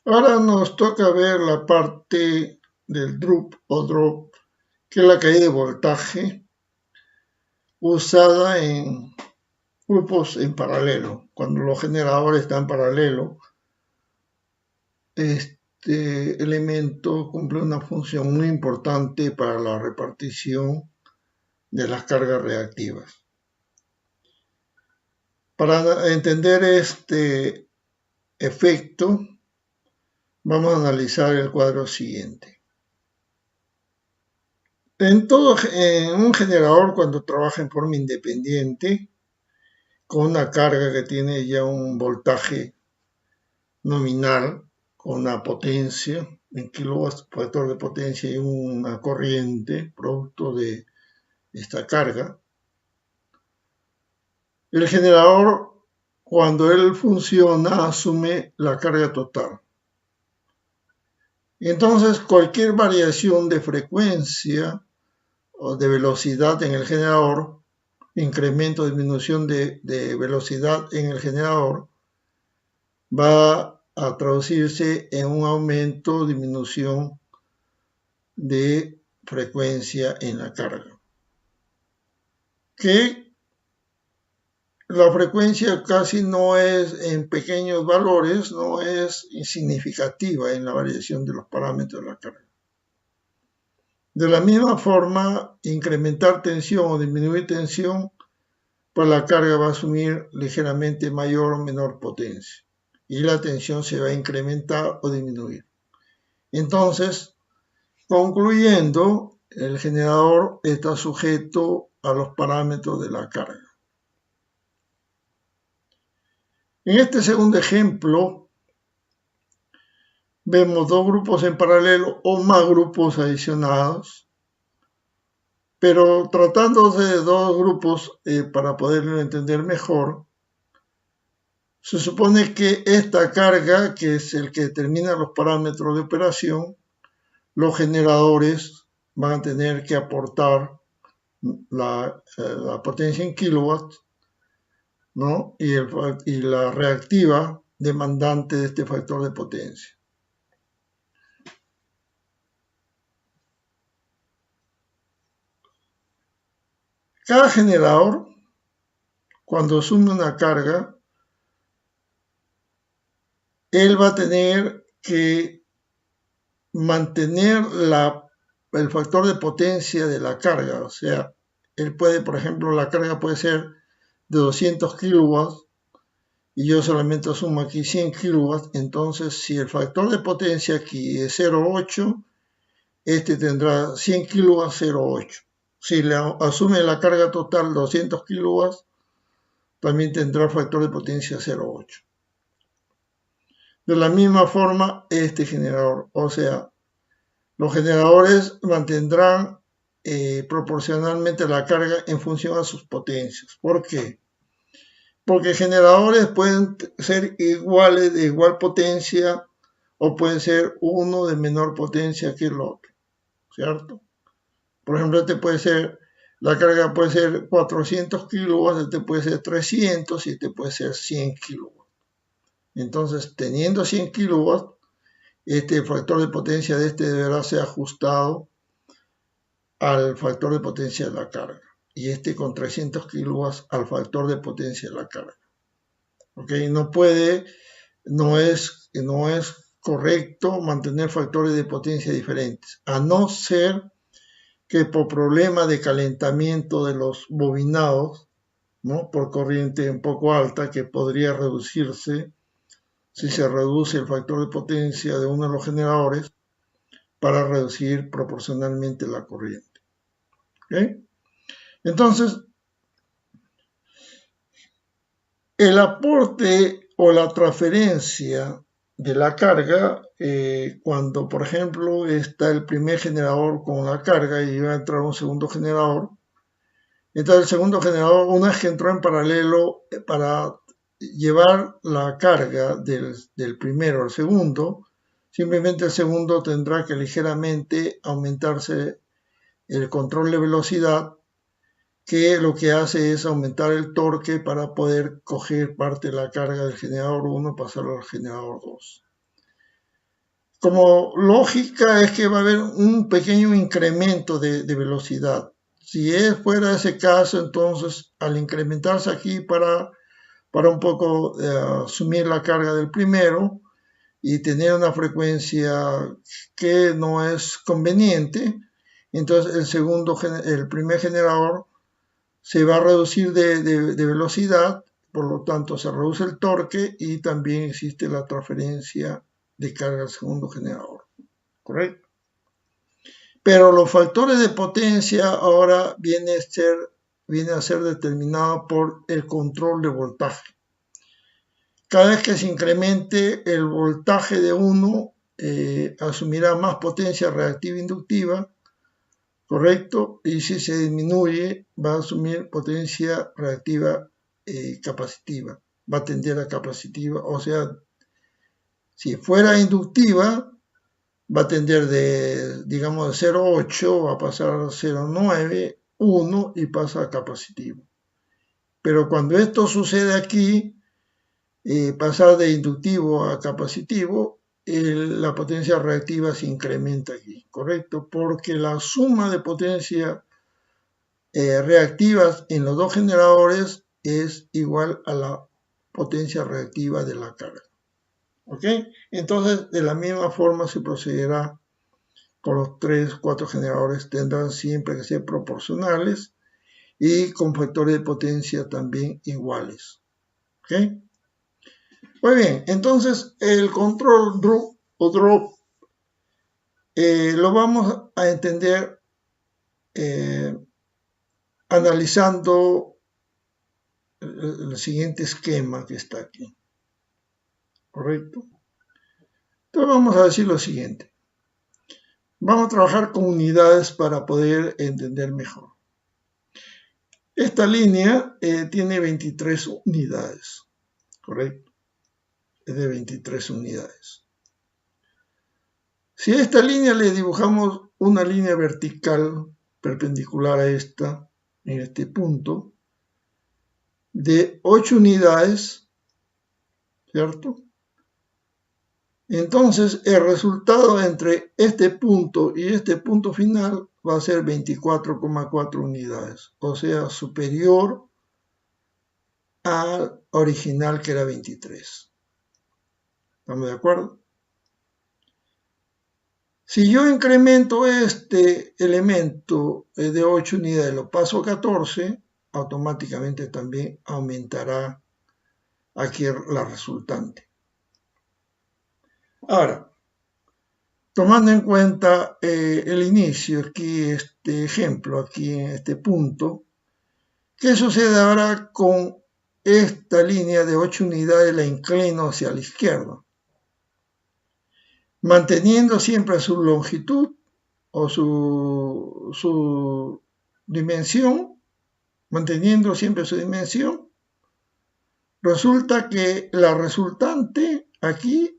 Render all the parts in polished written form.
Ahora nos toca ver la parte del drop, que es la caída de voltaje usada en grupos en paralelo. Cuando los generadores están en paralelo, este elemento cumple una función muy importante para la repartición de las cargas reactivas. Para entender este efecto, vamos a analizar el cuadro siguiente. En un generador, cuando trabaja en forma independiente, con una carga que tiene ya un voltaje nominal, con una potencia en kilowatts, factor de potencia y una corriente producto de esta carga, el generador, cuando él funciona, asume la carga total. Entonces, cualquier variación de frecuencia o de velocidad en el generador, incremento o disminución de velocidad en el generador, va a traducirse en un aumento o disminución de frecuencia en la carga. Que la frecuencia casi no es en pequeños valores, no es significativa en la variación de los parámetros de la carga. De la misma forma, incrementar tensión o disminuir tensión, pues la carga va a asumir ligeramente mayor o menor potencia y la tensión se va a incrementar o disminuir. Entonces, concluyendo, el generador está sujeto a los parámetros de la carga. En este segundo ejemplo, vemos dos grupos en paralelo o más grupos adicionados, pero tratándose de dos grupos, para poderlo entender mejor, se supone que esta carga, que es el que determina los parámetros de operación, los generadores van a tener que aportar la potencia en kilowatts, ¿no? y la reactiva demandante de este factor de potencia. Cada generador, cuando asume una carga, él va a tener que mantener el factor de potencia de la carga. O sea, él puede, por ejemplo, la carga puede ser de 200 kilowatts y yo solamente asumo aquí 100 kilowatts. Entonces, si el factor de potencia aquí es 0,8, este tendrá 100 kilowatts 0,8. Si le asume la carga total 200 kilowatts, también tendrá factor de potencia 0,8. De la misma forma, este generador, o sea, los generadores mantendrán proporcionalmente la carga en función a sus potencias. ¿Por qué? Porque generadores pueden ser iguales, de igual potencia, o pueden ser uno de menor potencia que el otro, ¿cierto? Por ejemplo, la carga puede ser 400 kilowatts, este puede ser 300 y este puede ser 100 kilowatts. Entonces, teniendo 100 kilowatts, este factor de potencia de este deberá ser ajustado al factor de potencia de la carga. Y este con 300 kilowatts al factor de potencia de la carga. ¿Ok? No es correcto mantener factores de potencia diferentes, a no ser que por problema de calentamiento de los bobinados, ¿no? Por corriente un poco alta, que podría reducirse si se reduce el factor de potencia de uno de los generadores para reducir proporcionalmente la corriente. ¿Okay? Entonces, el aporte o la transferencia de la carga, cuando por ejemplo está el primer generador con la carga y va a entrar un segundo generador, entonces el segundo generador, una vez que entró en paralelo, para llevar la carga del primero al segundo, simplemente el segundo tendrá que ligeramente aumentarse el control de velocidad, que lo que hace es aumentar el torque para poder coger parte de la carga del generador 1 y pasarlo al generador 2. como lógica es que va a haber un pequeño incremento de velocidad. Si fuera ese caso, entonces al incrementarse aquí para un poco asumir la carga del primero y tener una frecuencia que no es conveniente, entonces el primer generador se va a reducir de velocidad, por lo tanto se reduce el torque y también existe la transferencia de carga al segundo generador, ¿correcto? Pero los factores de potencia ahora viene a ser determinado por el control de voltaje. Cada vez que se incremente el voltaje de uno, asumirá más potencia reactiva inductiva, ¿correcto? Y si se disminuye, va a asumir potencia reactiva capacitiva, va a tender a capacitiva, o sea, si fuera inductiva, va a tender digamos, de 0,8, va a pasar a 0,9, 1 y pasa a capacitivo. Pero cuando esto sucede aquí, pasar de inductivo a capacitivo, la potencia reactiva se incrementa aquí, ¿correcto? Porque la suma de potencia reactivas en los dos generadores es igual a la potencia reactiva de la carga. ¿Ok? Entonces, de la misma forma se procederá con los 4 generadores, tendrán siempre que ser proporcionales y con factores de potencia también iguales. ¿Ok? Muy bien, entonces el control drop lo vamos a entender analizando el siguiente esquema que está aquí. ¿Correcto? Entonces vamos a decir lo siguiente. Vamos a trabajar con unidades para poder entender mejor. Esta línea tiene 23 unidades, ¿correcto? Es de 23 unidades. Si a esta línea le dibujamos una línea vertical perpendicular a esta, en este punto, de 8 unidades, ¿cierto? Entonces el resultado entre este punto y este punto final va a ser 24,4 unidades, o sea, superior al original que era 23. ¿Estamos de acuerdo? Si yo incremento este elemento de 8 unidades, lo paso a 14, automáticamente también aumentará aquí la resultante. Ahora, tomando en cuenta el inicio, aquí este ejemplo, aquí en este punto, ¿qué sucede ahora con esta línea de 8 unidades? La inclino hacia la izquierda, manteniendo siempre su longitud o su dimensión, manteniendo siempre su dimensión, resulta que la resultante aquí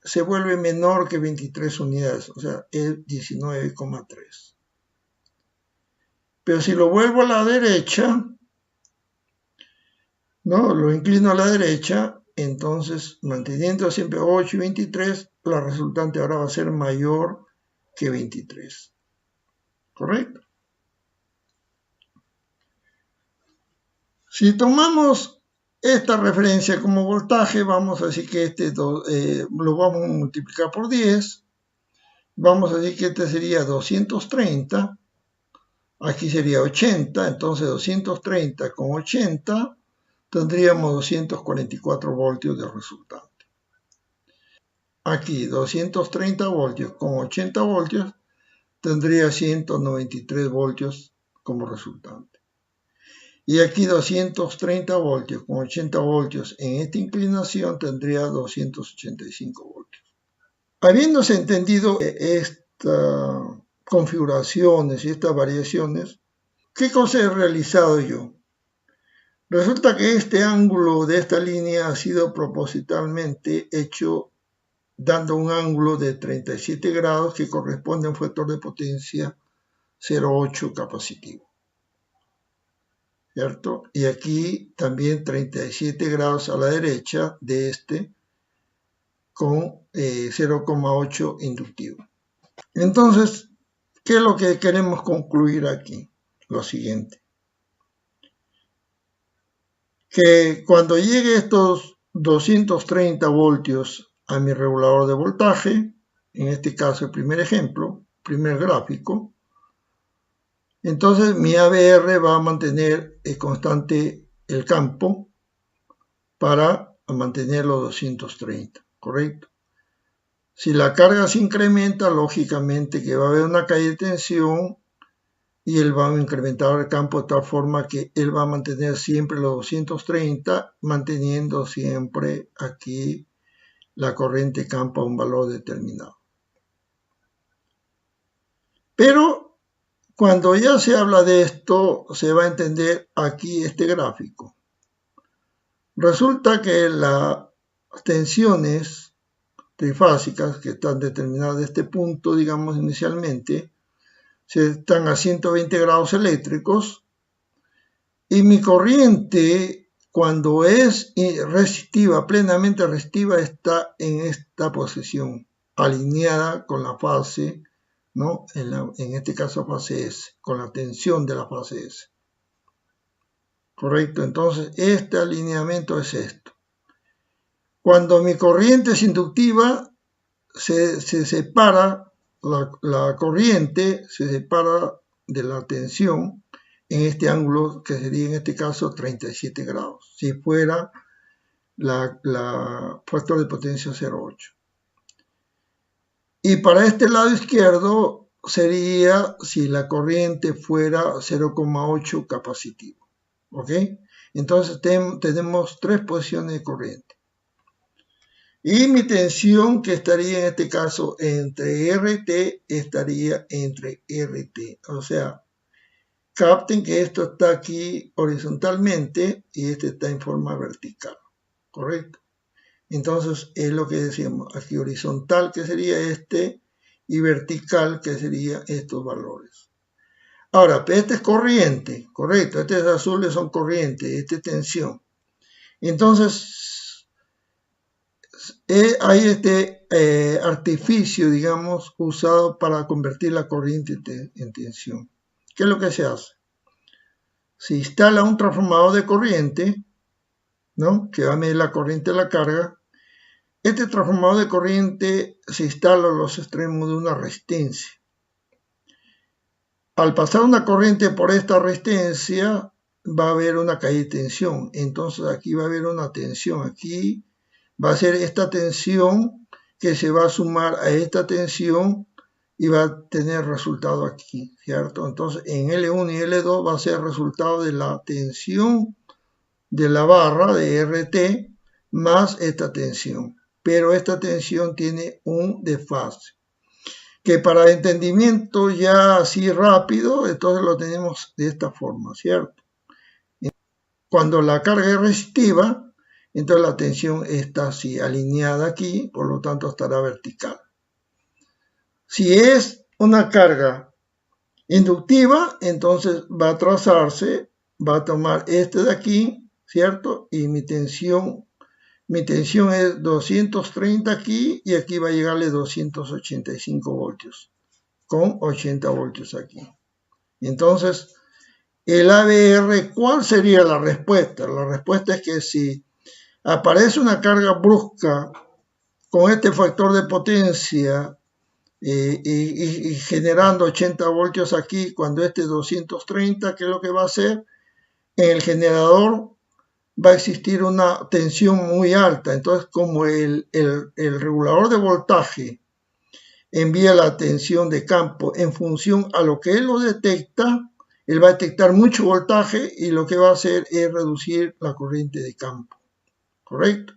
se vuelve menor que 23 unidades, o sea, es 19,3. Pero si lo vuelvo a la derecha, ¿no? Lo inclino a la derecha, entonces manteniendo siempre 8 y 23, la resultante ahora va a ser mayor que 23. ¿Correcto? Si tomamos esta referencia como voltaje, vamos a decir que lo vamos a multiplicar por 10. Vamos a decir que este sería 230. Aquí sería 80. Entonces 230 con 80 tendríamos 244 voltios de resultante. Aquí 230 voltios con 80 voltios tendría 193 voltios como resultante. Y aquí 230 voltios con 80 voltios en esta inclinación tendría 285 voltios. Habiéndose entendido estas configuraciones y estas variaciones, ¿qué cosa he realizado yo? Resulta que este ángulo de esta línea ha sido propositalmente hecho dando un ángulo de 37 grados que corresponde a un factor de potencia 0,8 capacitivo. ¿Cierto? Y aquí también 37 grados a la derecha de este con 0,8 inductivo. Entonces, ¿qué es lo que queremos concluir aquí? Lo siguiente. Que cuando llegue estos 230 voltios a mi regulador de voltaje, en este caso el primer ejemplo, primer gráfico, entonces mi ABR va a mantener constante el campo para mantener los 230, ¿correcto? Si la carga se incrementa, lógicamente que va a haber una caída de tensión y él va a incrementar el campo de tal forma que él va a mantener siempre los 230, manteniendo siempre aquí la corriente campo a un valor determinado. Pero cuando ya se habla de esto, se va a entender aquí este gráfico. Resulta que las tensiones trifásicas que están determinadas de este punto, digamos inicialmente, están a 120 grados eléctricos y mi corriente cuando es resistiva, plenamente resistiva, está en esta posición, alineada con la fase, ¿no? En este caso fase S, con la tensión de la fase S. Correcto, entonces este alineamiento es esto. Cuando mi corriente es inductiva, se separa la corriente, se separa de la tensión en este ángulo que sería en este caso 37 grados, si fuera la factor de potencia 0,8. Y para este lado izquierdo sería si la corriente fuera 0,8 capacitivo. ¿Ok? Entonces tenemos tres posiciones de corriente. Y mi tensión, que estaría en este caso entre RT, estaría entre RT. O sea, capten que esto está aquí horizontalmente y este está en forma vertical. ¿Correcto? Entonces es lo que decíamos, aquí horizontal que sería este y vertical que sería estos valores. Ahora, este es corriente, correcto, estos azules son corriente, este es tensión. Entonces, hay este artificio, digamos, usado para convertir la corriente en tensión. ¿Qué es lo que se hace? Se instala un transformador de corriente, ¿no? Que va a medir la corriente de la carga. Este transformador de corriente se instala a los extremos de una resistencia. Al pasar una corriente por esta resistencia, va a haber una caída de tensión. Entonces aquí va a haber una tensión. Aquí va a ser esta tensión que se va a sumar a esta tensión y va a tener resultado aquí, ¿cierto? Entonces en L1 y L2 va a ser resultado de la tensión de la barra de RT más esta tensión. Pero esta tensión tiene un desfase, que para entendimiento ya así rápido, entonces lo tenemos de esta forma, ¿cierto? Cuando la carga es resistiva, entonces la tensión está así alineada aquí, por lo tanto estará vertical. Si es una carga inductiva, entonces va a trazarse, va a tomar este de aquí, ¿cierto? Y mi tensión es 230 aquí y aquí va a llegarle 285 voltios con 80 voltios aquí. Entonces, el ABR, ¿cuál sería la respuesta? La respuesta es que si aparece una carga brusca con este factor de potencia y generando 80 voltios aquí, cuando este 230, ¿qué es lo que va a hacer? En el generador va a existir una tensión muy alta. Entonces, como el regulador de voltaje envía la tensión de campo en función a lo que él lo detecta, él va a detectar mucho voltaje y lo que va a hacer es reducir la corriente de campo. ¿Correcto?